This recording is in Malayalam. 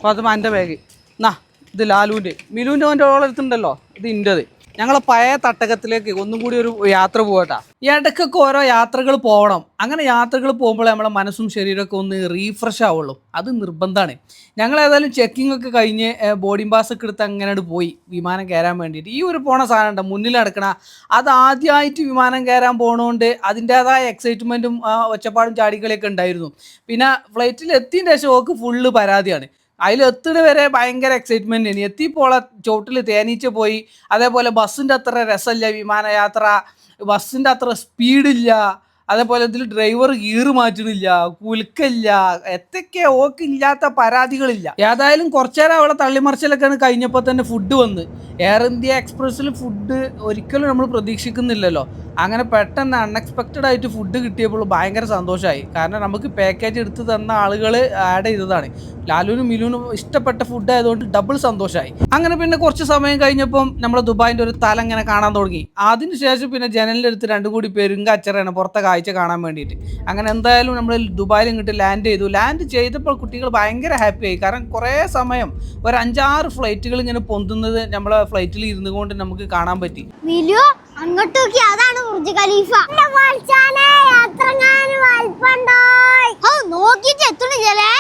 ഫാത്തിമ എൻ്റെ ബാഗ് എന്നാ ഇത് ലാലുവിൻ്റെ മിലുവിൻ്റെ ഓൻ്റെ ഓളെടുത്തുണ്ടല്ലോ ഇത് ഇൻ്റെത്. ഞങ്ങൾ പഴയ തട്ടകത്തിലേക്ക് ഒന്നും കൂടി ഒരു യാത്ര പോകട്ടാ. ഈ ഇടയ്ക്കൊക്കെ ഓരോ യാത്രകൾ പോകണം. അങ്ങനെ യാത്രകൾ പോകുമ്പോൾ നമ്മളെ മനസ്സും ശരീരമൊക്കെ ഒന്ന് റീഫ്രഷ് ആവുള്ളൂ. അത് നിർബന്ധമാണ്. ഞങ്ങൾ ഏതായാലും ചെക്കിംഗ് ഒക്കെ കഴിഞ്ഞ് ബോർഡിംഗ് പാസ് ഒക്കെ എടുത്ത് അങ്ങനെ പോയി വിമാനം കയറാൻ വേണ്ടിയിട്ട്. ഈ ഒരു പോണ സാധനം ഉണ്ട് മുന്നിൽ നടക്കണ, അത് ആദ്യമായിട്ട് വിമാനം കയറാൻ പോകണോണ്ട് അതിൻ്റേതായ എക്സൈറ്റ്മെൻറ്റും ഒച്ചപ്പാടും ചാടിക്കളിയൊക്കെ ഉണ്ടായിരുന്നു. പിന്നെ ഫ്ലൈറ്റിൽ എത്തിയതിൻ്റെ ശേഷം ഓക്ക് ഫുള്ള് പരാതിയാണ്. അതിലെത്തിട് വരെ ഭയങ്കര എക്സൈറ്റ്മെൻറ്റ് ഇനി എത്തിപ്പോളെ ചോട്ടിൽ തേനീച്ച പോയി. അതേപോലെ ബസ്സിൻ്റെ അത്ര രസമില്ല വിമാനയാത്ര, ബസ്സിൻ്റെ അത്ര സ്പീഡില്ല. അതേപോലെ ഇതിൽ ഡ്രൈവർ ഗിയർ മാറ്റണില്ല, കുലുക്കില്ല, എത്തൊക്കെ ഓക്ക് ഇല്ലാത്ത പരാതികളില്ല. ഏതായാലും കുറച്ചേരം അവളെ തള്ളിമറിച്ചിലൊക്കെയാണ് കഴിഞ്ഞപ്പോൾ തന്നെ ഫുഡ് വന്ന്. എയർ ഇന്ത്യ എക്സ്പ്രസ്സിൽ ഫുഡ് ഒരിക്കലും നമ്മൾ പ്രതീക്ഷിക്കുന്നില്ലല്ലോ. അങ്ങനെ പെട്ടെന്ന് അൺഎക്സ്പെക്റ്റഡ് ആയിട്ട് ഫുഡ് കിട്ടിയപ്പോൾ ഭയങ്കര സന്തോഷമായി. കാരണം നമുക്ക് പാക്കേജ് എടുത്ത് തന്ന ആളുകൾ ആഡ് ചെയ്തതാണ്. ലാലുവിനും മിലുവിനും ഇഷ്ടപ്പെട്ട ഫുഡ് ആയതുകൊണ്ട് ഡബിൾ സന്തോഷമായി. അങ്ങനെ പിന്നെ കുറച്ച് സമയം കഴിഞ്ഞപ്പം നമ്മൾ ദുബായിൻ്റെ ഒരു തല ഇങ്ങനെ കാണാൻ തുടങ്ങി. അതിനുശേഷം പിന്നെ ജനലിൻ്റെ അടുത്ത് രണ്ടും കൂടി പെരുങ്കച്ചറാണ് പുറത്തെ കാഴ്ച കാണാൻ വേണ്ടിയിട്ട്. അങ്ങനെ എന്തായാലും നമ്മൾ ദുബായിൽ ഇങ്ങോട്ട് ലാൻഡ് ചെയ്തു. ലാൻഡ് ചെയ്തപ്പോൾ കുട്ടികൾ ഭയങ്കര ഹാപ്പിയായി. കാരണം കുറേ സമയം ഒരു 5-6 ഫ്ലൈറ്റുകൾ ഇങ്ങനെ പൊന്തുന്നത് നമ്മളെ ഫ്ലൈറ്റിൽ ഇരുന്നു കൊണ്ട് നമുക്ക് കാണാൻ പറ്റി. അങ്ങോട്ട് നോക്കി, അതാണ് ബുർജ് ഖലീഫ. നോക്കിട്ട് എത്തുന്നില്ലേ?